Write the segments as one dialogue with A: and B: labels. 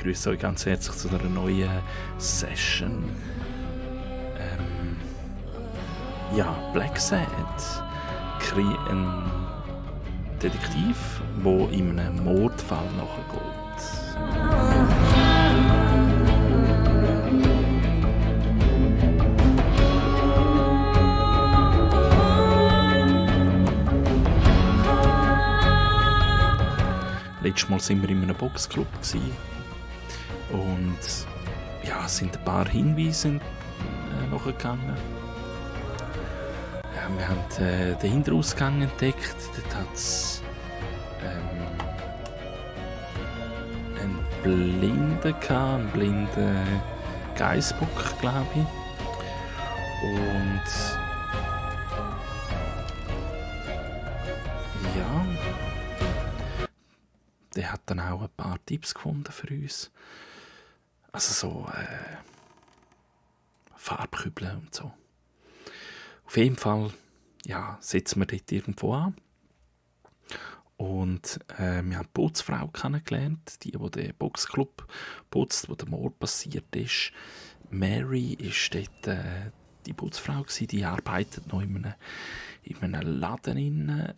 A: begrüße euch ganz herzlich zu einer neuen Session. Blacksad. Ein Detektiv, der in einem Mordfall nachgeht. Letztes Mal waren wir in einem Boxclub und ja, es sind ein paar Hinweise nachgegangen. Ja, wir haben den Hinterausgang entdeckt. Dort hat es einen einen blinden Geißbock, glaube ich. Und ja, der hat dann auch ein paar Tipps gefunden für uns. Also so Farbkübeln und so. Auf jeden Fall setzen wir dort irgendwo an. Und wir haben die Putzfrau kennengelernt, die den Boxclub putzt, wo der Mord passiert ist. Mary ist dort die Putzfrau gewesen, die arbeitet noch in einem Laden inne.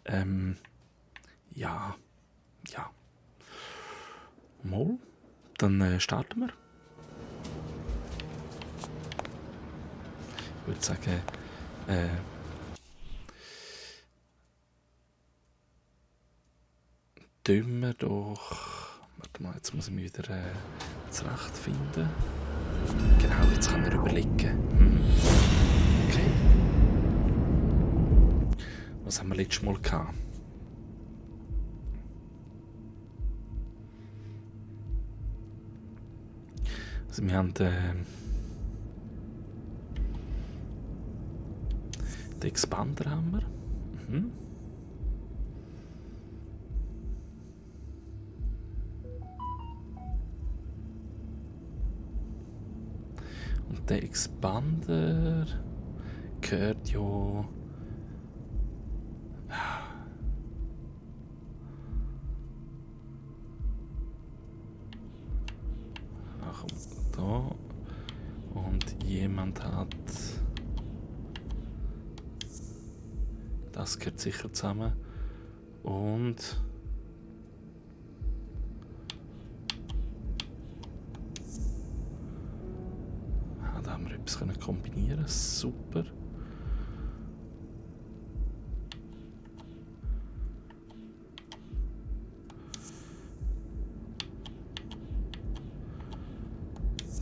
A: Mal, dann starten wir. Ich würde sagen, tun wir doch. Warte mal, jetzt muss ich mich wieder zurechtfinden. Genau, jetzt kann er überlegen. Okay. Was haben wir letztes Mal gehabt? Also wir haben den Expander haben wir. Und der Expander gehört ja. Da. Und jemand hat. Das gehört sicher zusammen. Und. Da haben wir etwas kombinieren. Super.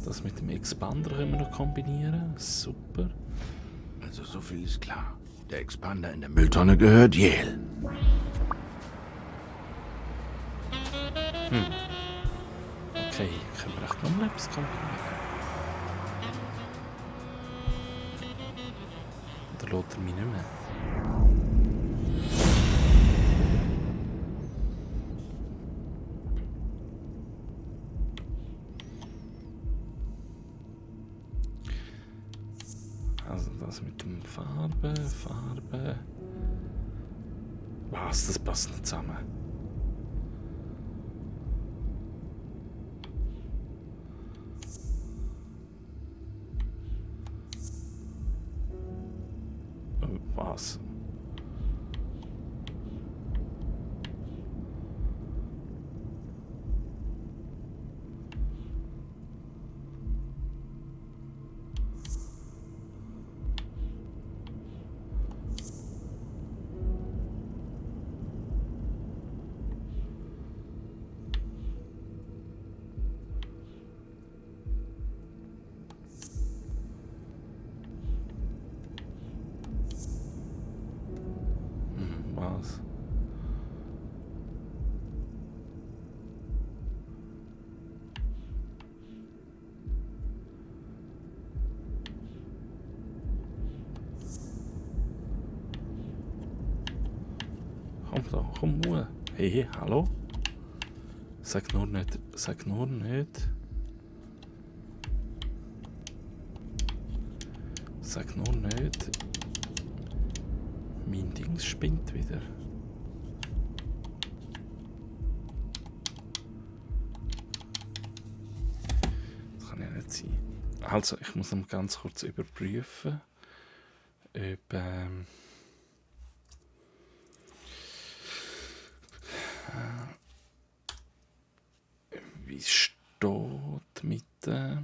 A: Das mit dem Expander können wir noch kombinieren. Super.
B: Also so viel ist klar. Der Expander in der Mülltonne gehört Yale.
A: Okay, können wir echt noch mal etwas kombinieren? Oder lässt er mich nicht mehr? Also das mit dem Farbe. Was, das passt nicht zusammen. Was? Was? Komm da, komm nur. Hey, hallo? Sag nur nicht. Sag nur nicht, mein Dings spinnt wieder. nicht sein. Also, ich muss noch ganz kurz überprüfen, ob wie es steht mit Controller.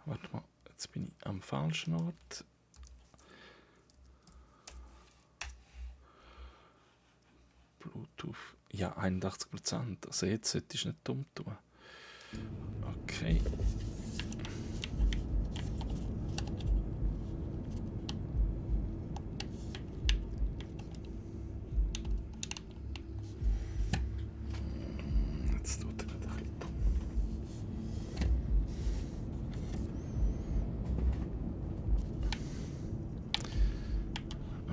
A: Warte mal, jetzt bin ich am falschen Ort. Bluetooth. Ja, 81%. Also jetzt sollte ich nicht dumm tun. Okay. Jetzt tut er wieder ein bisschen dumm.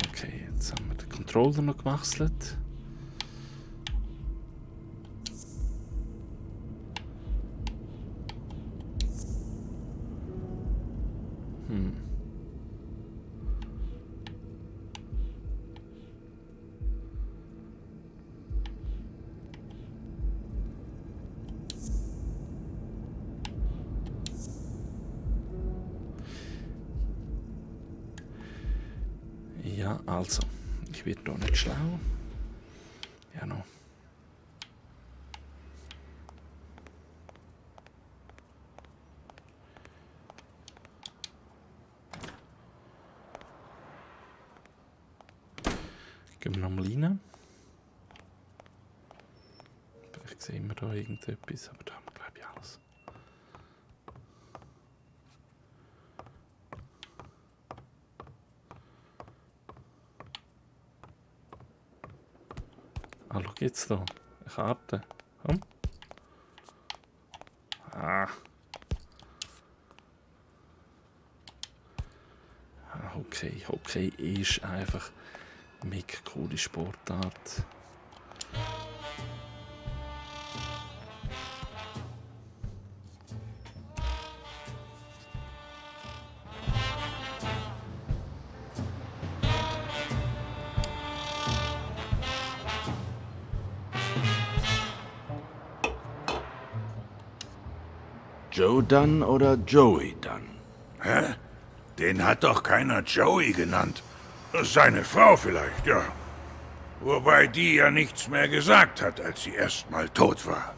A: Okay, jetzt haben wir den Controller noch gewechselt. Ja, also, ich werde hier nicht schlau. Ja, noch. Gehen wir nochmal rein. Vielleicht sehen wir da irgendetwas, aber da haben wir, glaube ich, alles. Ah, schau jetzt da. Eine Karte. Komm. Ah. Okay, Hockey ist einfach eine mega coole Sportart.
B: Joe Dunn oder Joey Dunn?
C: Hä? Den hat doch keiner Joey genannt. Seine Frau vielleicht, ja. Wobei die ja nichts mehr gesagt hat, als sie erst mal tot war.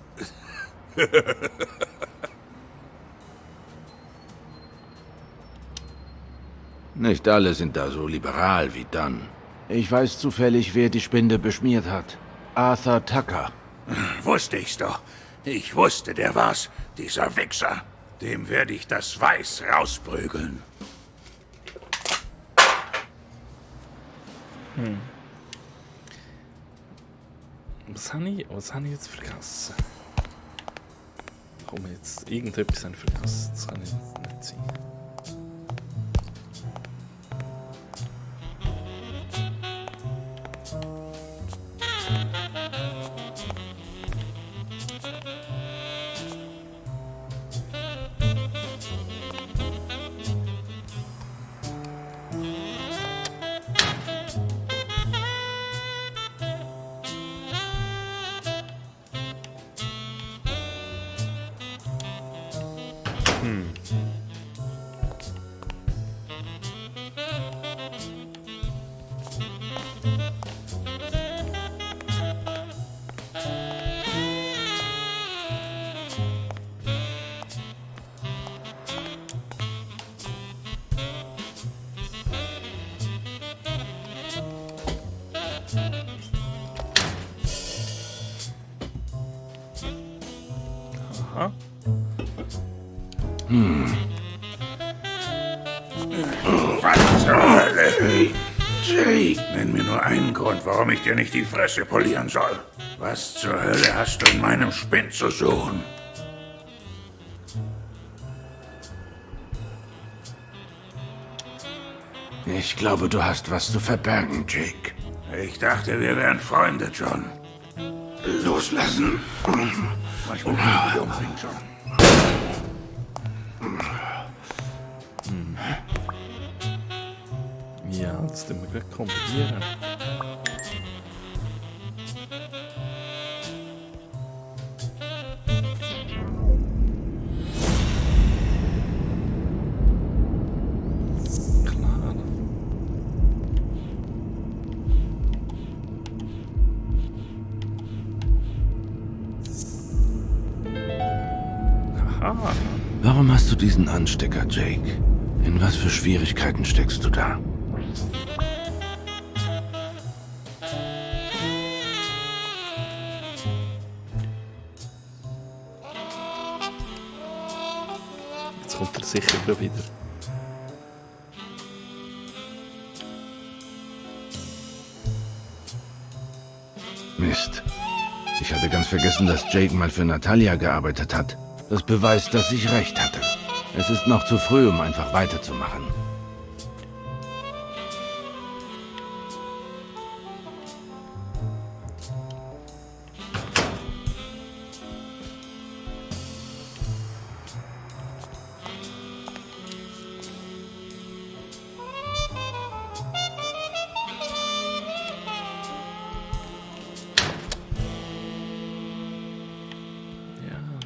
B: Nicht alle sind da so liberal wie Dunn. Ich weiß zufällig, wer die Spinde beschmiert hat. Arthur Tucker.
C: Wusste ich's doch. Ich wusste, der war's. Dieser Wichser. Dem werde ich das Weiß rausprügeln.
A: Was habe ich jetzt vergessen? Komm jetzt, irgendetwas habe ich vergessen. Das kann nicht sein. Aha.
C: Was zur Hölle? Jay, nenn mir nur einen Grund, warum ich dir nicht die Fresse polieren soll. Was zur Hölle hast du in meinem Spind zu suchen?
B: Ich glaube, du hast was zu verbergen, Jake.
C: Ich dachte, wir wären Freunde, John.
B: Loslassen.
C: Manchmal bin ich umfing, John.
A: Ja, das tun wir gleich kombinieren. Klar. Haha.
B: Warum hast du diesen Anstecker, Jake? In was für Schwierigkeiten steckst du da?
A: Jetzt kommt er sicher gleich wieder.
B: Mist. Ich hatte ganz vergessen, dass Jake mal für Natalia gearbeitet hat. Das beweist, dass ich recht hatte. Es ist noch zu früh, um einfach weiterzumachen.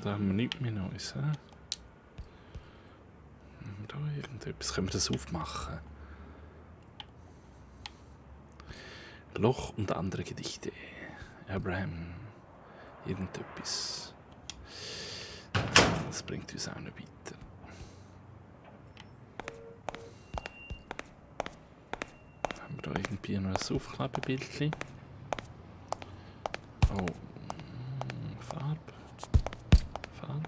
A: Da haben wir nichts mehr Neues. He? Da irgendetwas. Können wir das aufmachen? Loch und andere Gedichte. Abraham. Irgendetwas. Das bringt uns auch nicht weiter. Haben wir da irgendwie noch ein Aufklebebildchen? Oh. Farbe. Farbe.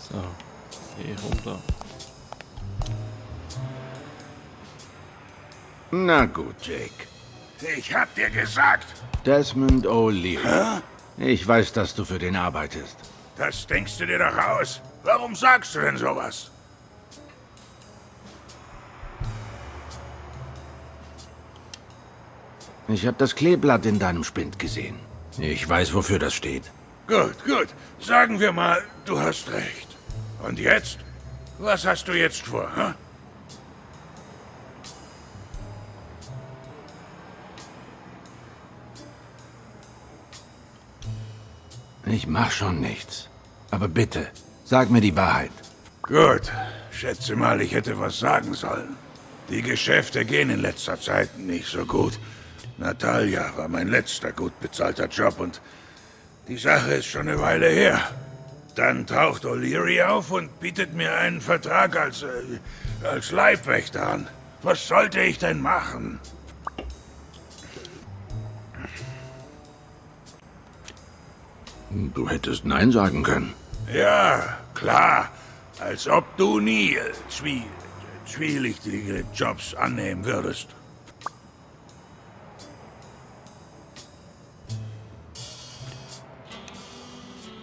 A: So, hier runter.
B: Na gut, Jake.
C: Ich hab dir gesagt,
B: Desmond O'Leary. Ich weiß, dass du für den arbeitest.
C: das denkst du dir doch aus. Warum sagst du denn sowas?
B: Ich habe das Kleeblatt in deinem Spind gesehen. Ich weiß, wofür das steht.
C: Gut, gut. Sagen wir mal, du hast recht. Und jetzt? Was hast du jetzt vor, hm?
B: Ich mach schon nichts. Aber bitte, sag mir die Wahrheit.
C: Gut. Schätze mal, ich hätte was sagen sollen. Die Geschäfte gehen in letzter Zeit nicht so gut. Natalia war mein letzter gut bezahlter Job und die Sache ist schon eine Weile her. Dann taucht O'Leary auf und bietet mir einen Vertrag als Leibwächter an. Was sollte ich denn machen?
B: Du hättest Nein sagen können.
C: Ja, klar. Als ob du nie zwielichtige Jobs annehmen würdest.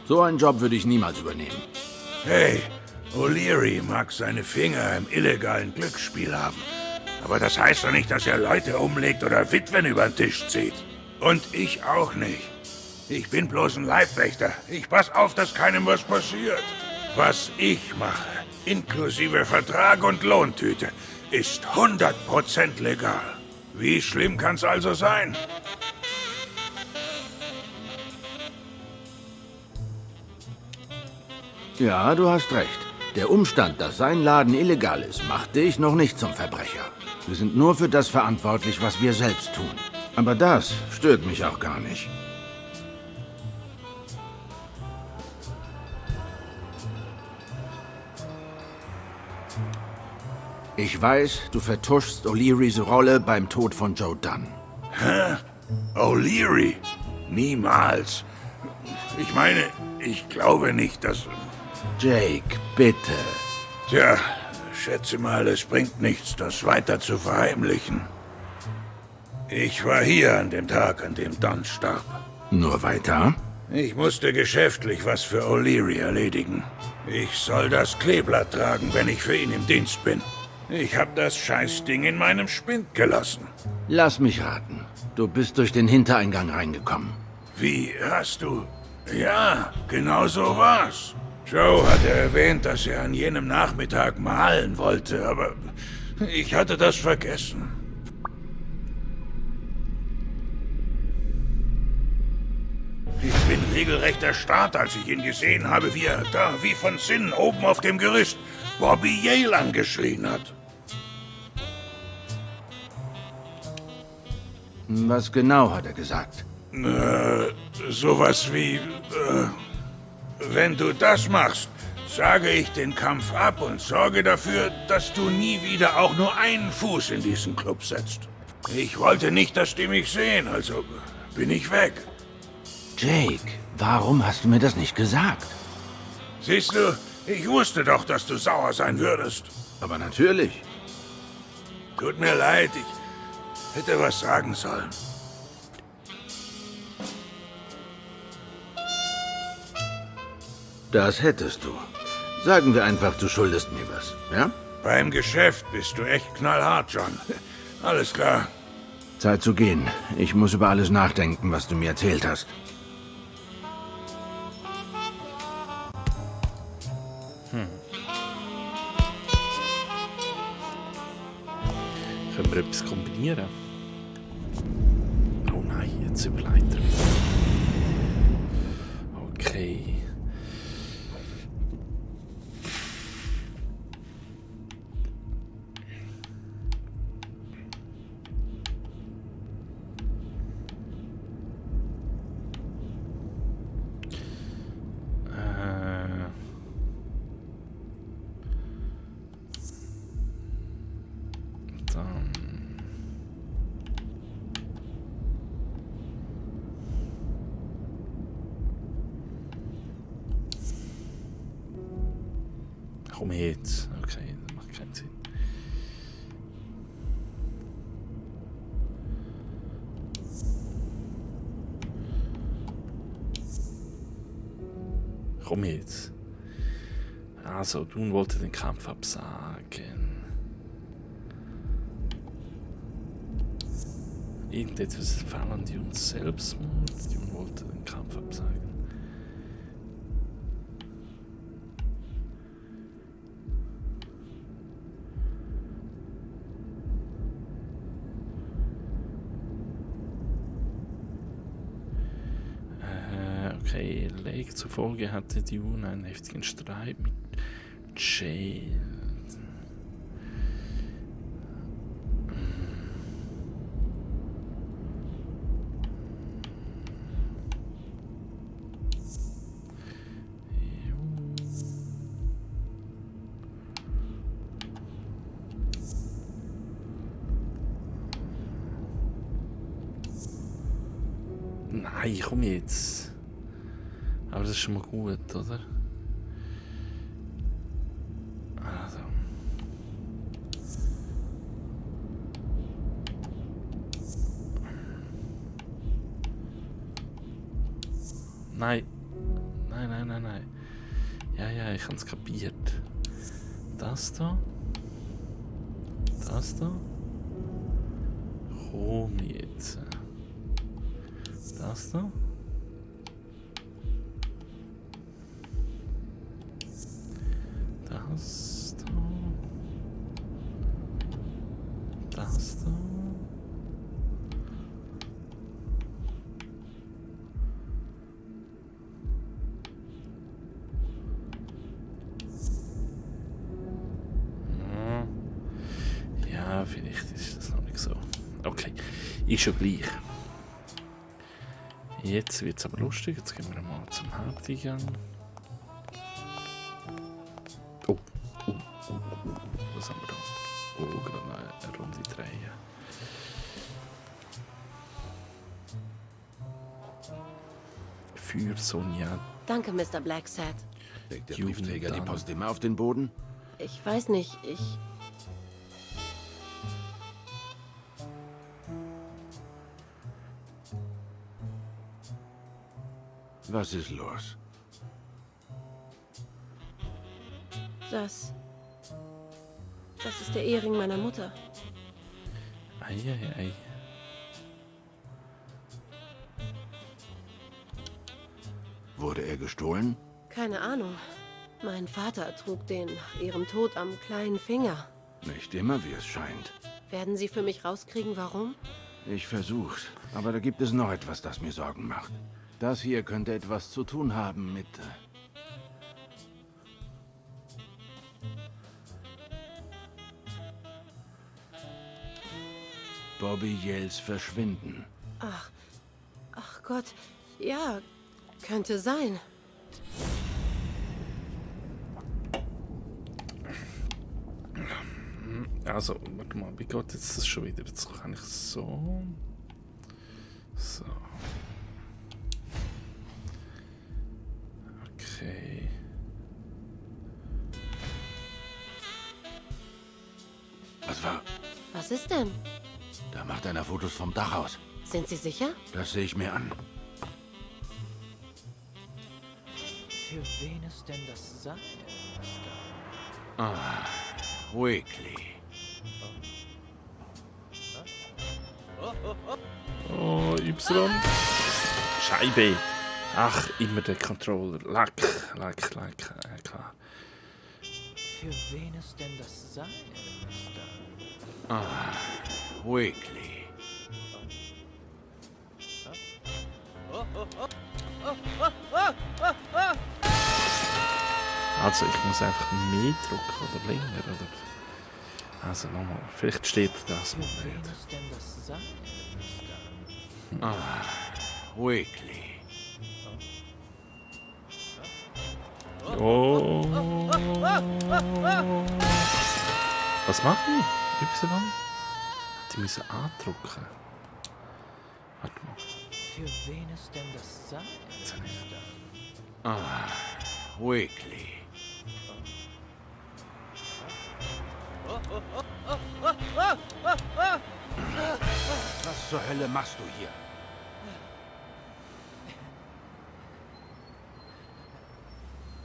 B: So einen Job würde ich niemals übernehmen.
C: Hey, O'Leary mag seine Finger im illegalen Glücksspiel haben. Aber das heißt doch nicht, dass er Leute umlegt oder Witwen über den Tisch zieht. Und ich auch nicht. Ich bin bloß ein Leibwächter. Ich pass auf, dass keinem was passiert. Was ich mache, inklusive Vertrag und Lohntüte, ist 100% legal. Wie schlimm kann's also sein?
B: Ja, du hast recht. Der Umstand, dass sein Laden illegal ist, macht dich noch nicht zum Verbrecher. Wir sind nur für das verantwortlich, was wir selbst tun. Aber das stört mich auch gar nicht. Ich weiß, du vertuschst O'Learys Rolle beim Tod von Joe Dunn.
C: O'Leary? Niemals. Ich meine, ich glaube nicht, dass...
B: Jake, bitte.
C: Tja, schätze mal, es bringt nichts, das weiter zu verheimlichen. Ich war hier an dem Tag, an dem Dunn starb.
B: Nur weiter?
C: Ich musste geschäftlich was für O'Leary erledigen. Ich soll das Kleeblatt tragen, wenn ich für ihn im Dienst bin. Ich hab das Scheißding in meinem Spind gelassen.
B: Lass mich raten. Du bist durch den Hintereingang reingekommen.
C: Wie hast du... Ja, genau so war's. Joe hatte erwähnt, dass er an jenem Nachmittag malen wollte, aber ich hatte das vergessen. Ich bin regelrecht erstarrt, als ich ihn gesehen habe, wie er da, wie von Sinnen, oben auf dem Gerüst Bobby Yale angeschrien hat.
B: Was genau hat er gesagt?
C: Sowas wie... wenn du das machst, sage ich den Kampf ab und sorge dafür, dass du nie wieder auch nur einen Fuß in diesen Club setzt. Ich wollte nicht, dass die mich sehen, also bin ich weg.
B: Jake, warum hast du mir das nicht gesagt?
C: Siehst du, ich wusste doch, dass du sauer sein würdest.
B: Aber natürlich.
C: Tut mir leid, ich hätte was sagen sollen.
B: Das hättest du. Sagen wir einfach, du schuldest mir was, ja?
C: Beim Geschäft bist du echt knallhart, John. Alles klar.
B: Zeit zu gehen. Ich muss über alles nachdenken, was du mir erzählt hast.
A: Können wir etwas kombinieren? Oh nein, jetzt überleitet er wieder. Okay. Dann... Komm jetzt. Okay, das macht keinen Sinn. Komm jetzt. Also, Dune wollte den Kampf absagen. Irgendetwas fallen die uns Selbstmord. Dune wollte den Kampf absagen. Okay, Lake zufolge hatte Dune einen heftigen Streit mit Jade. Nein, komm jetzt. Aber das ist schon mal gut, oder? Also. Nein. Nein. Ja, ich habe es kapiert. Das da. Das da. Komm jetzt. Das da. Das da. Das da. Ja, vielleicht ist das noch nicht so. Okay, ist schon gleich. Jetzt wird es aber lustig. Jetzt gehen wir mal zum Haupteingang. Oh. Was haben wir da? Oh, gerade noch eine Runde drehen. Für Sonja.
D: Danke, Mr. Blacksad.
B: Legt der
A: Jugend
B: Briefträger die
A: dann.
B: Post immer auf den Boden?
D: Ich weiß nicht,
B: Was ist los?
D: Das ist der Ehering meiner Mutter.
A: Ei.
B: Wurde er gestohlen?
D: Keine Ahnung. Mein Vater trug den nach ihrem Tod am kleinen Finger.
B: Nicht immer, wie es scheint.
D: Werden Sie für mich rauskriegen, warum?
B: Ich versuch's. Aber da gibt es noch etwas, das mir Sorgen macht. Das hier könnte etwas zu tun haben mit... Bobby Yales Verschwinden.
D: Ach Gott, ja, könnte sein.
A: Also, warte mal, wie geht jetzt das schon wieder? Jetzt kann ich so. So. Okay.
B: Was war?
D: Was ist denn?
B: Da macht einer Fotos vom Dach aus.
D: Sind Sie sicher?
B: Das sehe ich mir an.
E: Für wen es denn das sein, Mister?
B: Weekly.
A: Oh, Y. Scheibe. Ach, immer der Controller. Lack. Klar.
E: Für wen es denn das sein, Mister?
B: Weekly.
A: Also, ich muss einfach mehr drücken oder länger, oder? Also, nochmal. Vielleicht steht das mal
E: Für wen
A: nicht.
E: es denn das sein, Mister?
B: Weekly.
A: Oh. Was machen die? Y? Die müssen andrücken. Warte mal.
E: Für wen es denn das sein, Mister?
B: Weekly. Was zur Hölle machst du hier?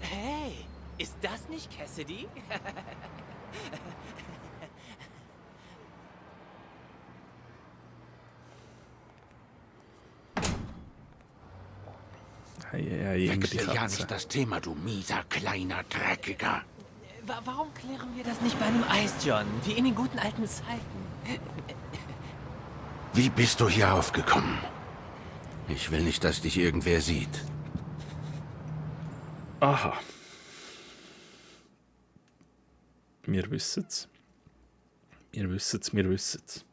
E: Hey, ist das nicht Cassidy?
A: Hey, immer die
B: Wechsel ja
A: Katze.
B: nicht das Thema, du mieser, kleiner Dreckiger.
E: Warum klären wir das nicht bei einem Eis, John? Wie in den guten alten Zeiten.
B: Wie bist du hier aufgekommen? Ich will nicht, dass dich irgendwer sieht.
A: Aha. Wir wissen's. Wir wissen's.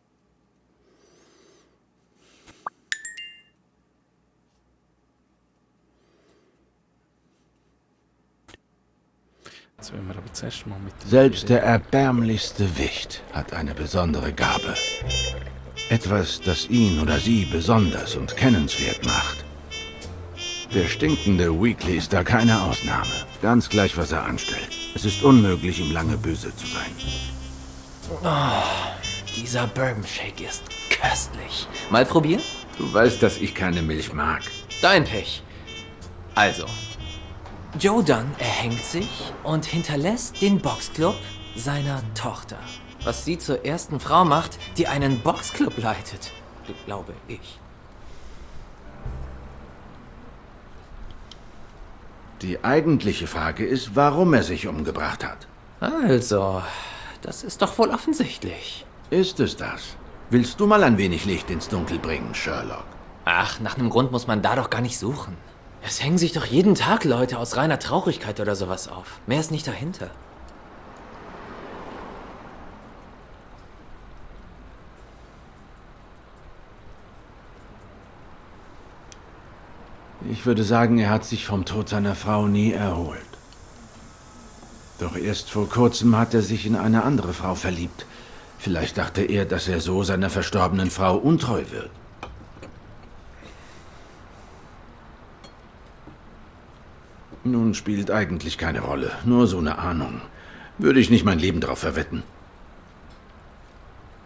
A: Jetzt wollen wir aber zuerst mal mit dem
B: Selbst der erbärmlichste Wicht hat eine besondere Gabe. Etwas, das ihn oder sie besonders und kennenswert macht. Der stinkende Weekly ist da keine Ausnahme. Ganz gleich, was er anstellt. Es ist unmöglich, ihm lange böse zu sein.
E: Dieser Bourbon Shake ist köstlich. Mal probieren?
B: Du weißt, dass ich keine Milch mag.
E: Dein Pech. Also, Joe Dunn erhängt sich und hinterlässt den Boxclub seiner Tochter. Was sie zur ersten Frau macht, die einen Boxclub leitet, glaube ich.
B: Die eigentliche Frage ist, warum er sich umgebracht hat.
E: Also, das ist doch wohl offensichtlich.
B: Ist es das? Willst du mal ein wenig Licht ins Dunkel bringen, Sherlock?
E: Ach, nach einem Grund muss man da doch gar nicht suchen. Es hängen sich doch jeden Tag Leute aus reiner Traurigkeit oder sowas auf. Mehr ist nicht dahinter.
B: Ich würde sagen, er hat sich vom Tod seiner Frau nie erholt. Doch erst vor kurzem hat er sich in eine andere Frau verliebt. Vielleicht dachte er, dass er so seiner verstorbenen Frau untreu wird. Nun spielt eigentlich keine Rolle, nur so eine Ahnung. Würde ich nicht mein Leben drauf verwetten.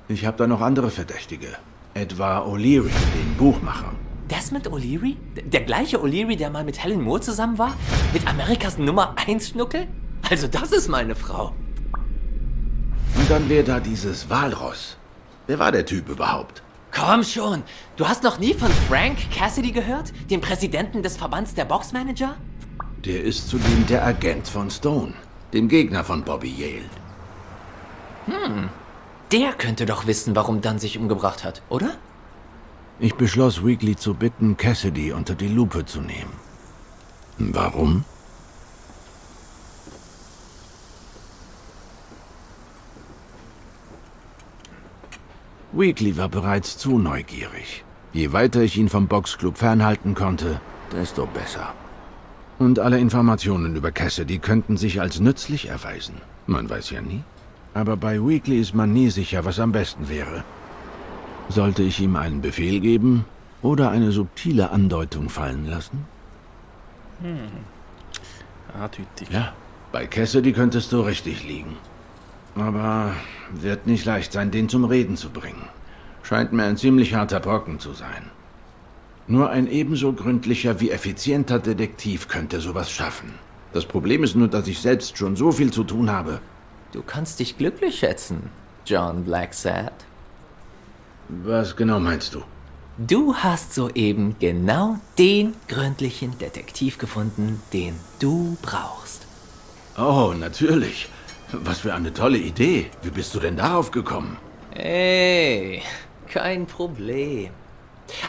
B: Ich habe da noch andere Verdächtige. Etwa O'Leary, den Buchmacher.
E: Desmond O'Leary? Der gleiche O'Leary, der mal mit Helen Moore zusammen war? Mit Amerikas Nummer 1 Schnuckel? Also das ist mal eine Frau.
B: Und dann wäre da dieses Walross. Wer war der Typ überhaupt?
E: Komm schon, du hast noch nie von Frank Cassidy gehört? Dem Präsidenten des Verbands der Boxmanager?
B: Der ist zudem der Agent von Stone, dem Gegner von Bobby Yale.
E: Der könnte doch wissen, warum Dunn sich umgebracht hat, oder?
B: Ich beschloss, Weekly zu bitten, Cassidy unter die Lupe zu nehmen. Warum? Weekly war bereits zu neugierig. Je weiter ich ihn vom Boxclub fernhalten konnte, desto besser. Und alle Informationen über Cassidy könnten sich als nützlich erweisen. Man weiß ja nie. Aber bei Weekly ist man nie sicher, was am besten wäre. Sollte ich ihm einen Befehl geben oder eine subtile Andeutung fallen lassen?
A: Eindeutig.
B: Ja, bei Cassidy könntest du richtig liegen. Aber wird nicht leicht sein, den zum Reden zu bringen. Scheint mir ein ziemlich harter Brocken zu sein. Nur ein ebenso gründlicher wie effizienter Detektiv könnte sowas schaffen. Das Problem ist nur, dass ich selbst schon so viel zu tun habe.
E: Du kannst dich glücklich schätzen, John Blacksad.
B: Was genau meinst du?
E: Du hast soeben genau den gründlichen Detektiv gefunden, den du brauchst.
B: Oh, natürlich. Was für eine tolle Idee. Wie bist du denn darauf gekommen?
E: Ey, kein Problem.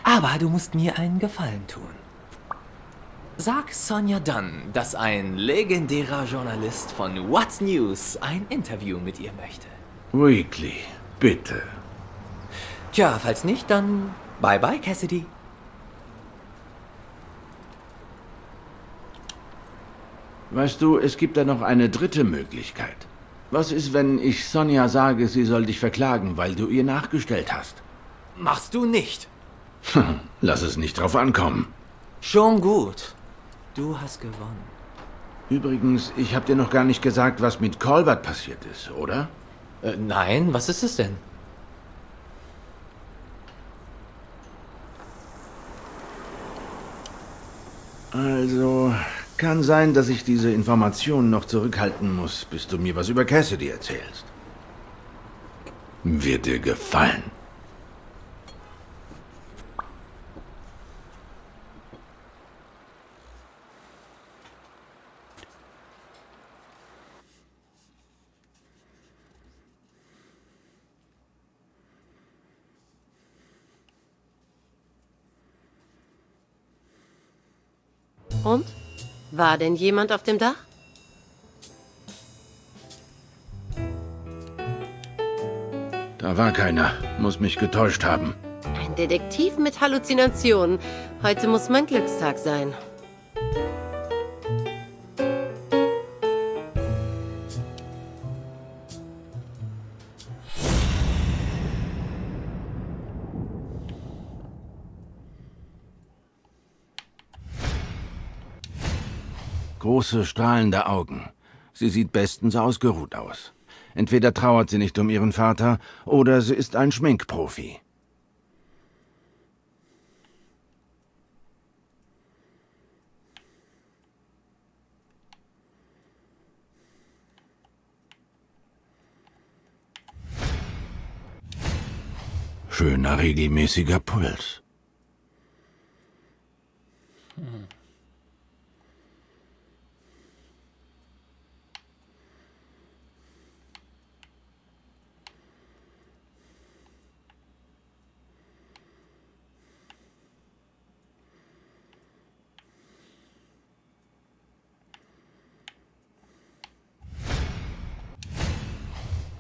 E: Aber du musst mir einen Gefallen tun. Sag Sonja Dunn, dass ein legendärer Journalist von What's News ein Interview mit ihr möchte.
B: Weekly, bitte.
E: Tja, falls nicht, dann bye bye, Cassidy.
B: Weißt du, es gibt da noch eine dritte Möglichkeit. Was ist, wenn ich Sonja sage, sie soll dich verklagen, weil du ihr nachgestellt hast?
E: Machst du nicht.
B: Lass es nicht drauf ankommen.
E: Schon gut. Du hast gewonnen.
B: Übrigens, ich habe dir noch gar nicht gesagt, was mit Colbert passiert ist, oder?
E: Nein, was ist es denn?
B: Also, kann sein, dass ich diese Informationen noch zurückhalten muss, bis du mir was über Cassidy erzählst. Wird dir gefallen.
D: Und? War denn jemand auf dem Dach?
B: Da war keiner. Muss mich getäuscht haben.
D: Ein Detektiv mit Halluzinationen. Heute muss mein Glückstag sein.
B: Große, strahlende Augen. Sie sieht bestens ausgeruht aus. Entweder trauert sie nicht um ihren Vater, oder sie ist ein Schminkprofi. Schöner, regelmäßiger Puls.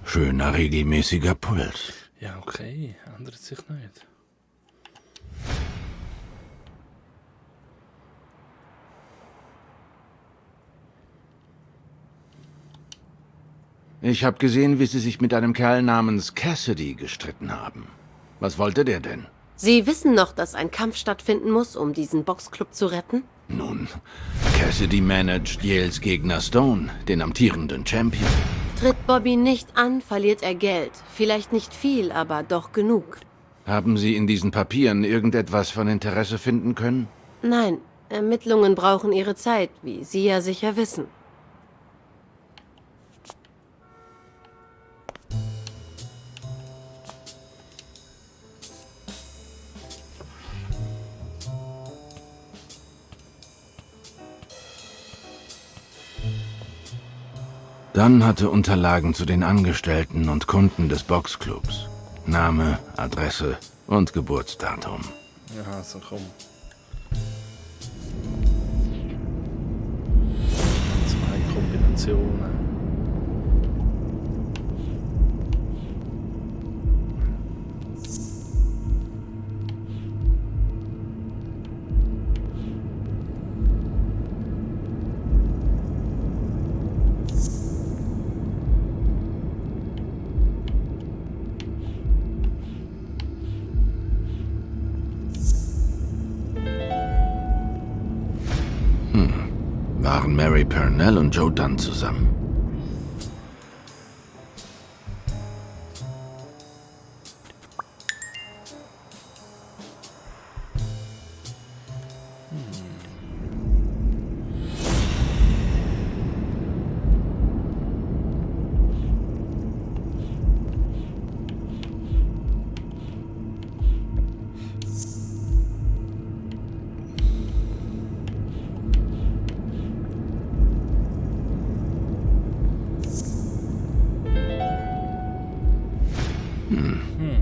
B: Schöner, regelmäßiger Puls.
A: Ja, okay. Ändert sich nicht.
B: Ich habe gesehen, wie Sie sich mit einem Kerl namens Cassidy gestritten haben. Was wollte der denn?
D: Sie wissen noch, dass ein Kampf stattfinden muss, um diesen Boxclub zu retten?
B: Nun, Cassidy managt Yales Gegner Stone, den amtierenden Champion.
D: Tritt Bobby nicht an, verliert er Geld. Vielleicht nicht viel, aber doch genug.
B: Haben Sie in diesen Papieren irgendetwas von Interesse finden können?
D: Nein, Ermittlungen brauchen ihre Zeit, wie Sie ja sicher wissen.
B: Dann hatte Unterlagen zu den Angestellten und Kunden des Boxclubs. Name, Adresse und Geburtsdatum.
A: Ja, also komm. 2 Kombinationen.
B: Waren Mary Purnell und Joe Dunn zusammen?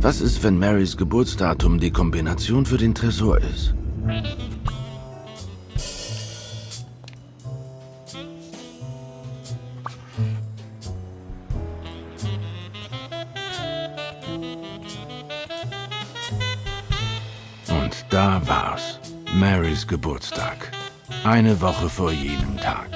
B: Was ist, wenn Marys Geburtsdatum die Kombination für den Tresor ist? Und da war's. Marys Geburtstag. Eine Woche vor jenem Tag.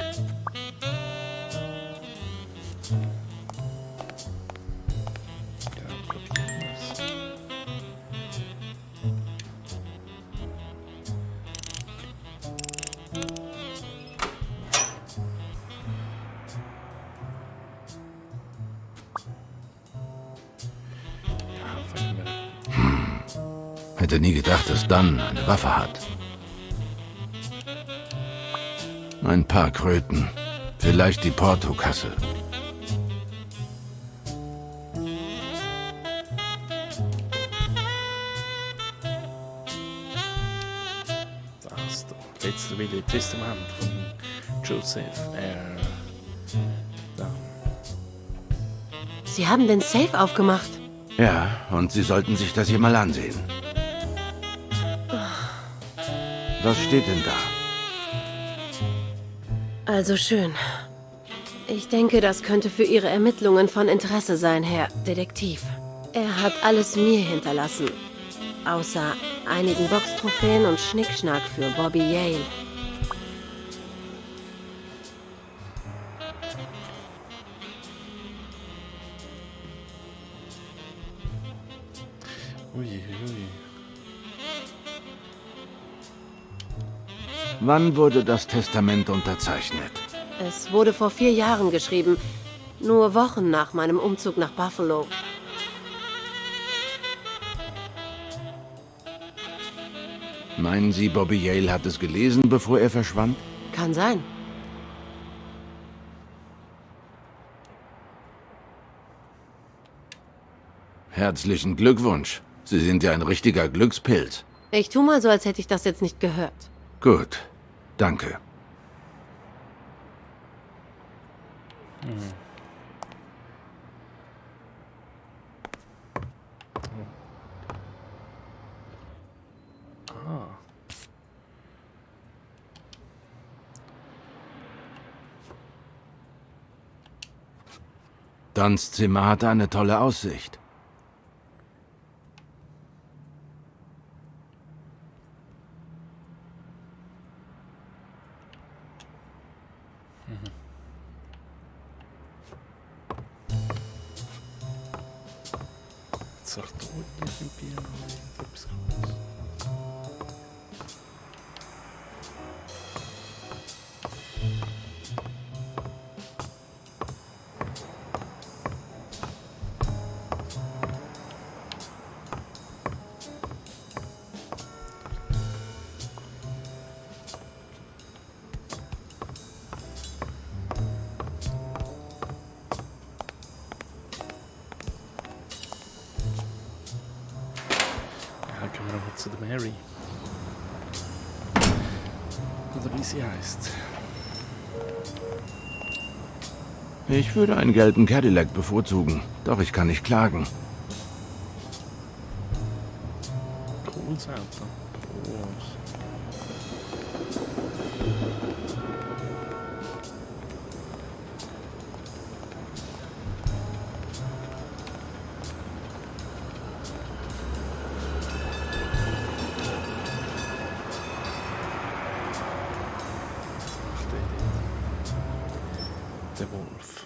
B: Hätte nie gedacht, dass Dunn eine Waffe hat. Ein paar Kröten. Vielleicht die Portokasse.
A: Das da. Letzte Wille Testament von Joseph da.
D: Sie haben den Safe aufgemacht.
B: Ja, und Sie sollten sich das hier mal ansehen. Was steht denn da?
D: Also schön. Ich denke, das könnte für Ihre Ermittlungen von Interesse sein, Herr Detektiv. Er hat alles mir hinterlassen. Außer einigen Boxtrophäen und Schnickschnack für Bobby Yale.
A: Ui, ui.
B: Wann wurde das Testament unterzeichnet?
D: Es wurde vor 4 Jahren geschrieben. Nur Wochen nach meinem Umzug nach Buffalo.
B: Meinen Sie, Bobby Yale hat es gelesen, bevor er verschwand?
D: Kann sein.
B: Herzlichen Glückwunsch. Sie sind ja ein richtiger Glückspilz.
D: Ich tu mal so, als hätte ich das jetzt nicht gehört.
B: Gut, danke. Dunns Zimmer hatte eine tolle Aussicht.
A: sich da irgendwie noch etwas Großes? Ja, gehen wir noch zu der Mary. Oder wie sie heißt.
B: Ich würde einen gelben Cadillac bevorzugen, doch ich kann nicht klagen.
A: Cooles Auto. Groß. Der Wolf.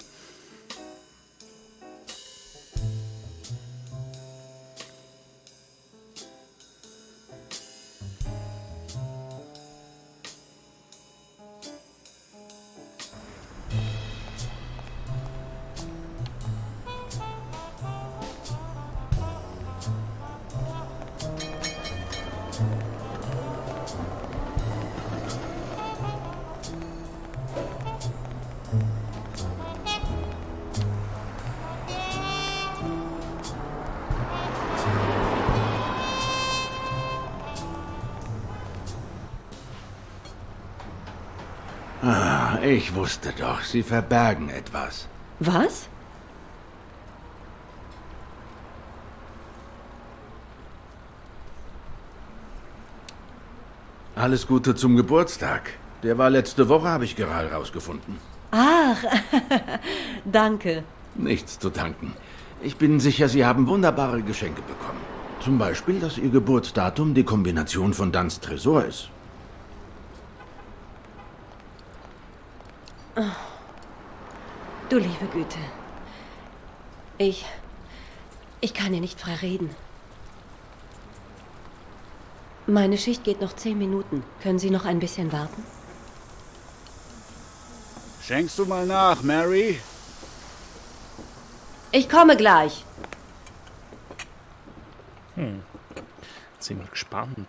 B: Ah, ich wusste doch, Sie verbergen etwas.
D: Was?
B: Alles Gute zum Geburtstag. Der war letzte Woche, habe ich gerade rausgefunden.
F: Ach, danke.
B: Nichts zu danken. Ich bin sicher, Sie haben wunderbare Geschenke bekommen. Zum Beispiel, dass Ihr Geburtsdatum die Kombination von Duns Tresor ist.
D: Du liebe Güte. Ich kann hier nicht frei reden. Meine Schicht geht noch 10 Minuten. Können Sie noch ein bisschen warten?
G: Schenkst du mal nach, Mary?
D: Ich komme gleich.
A: Jetzt sind wir gespannt.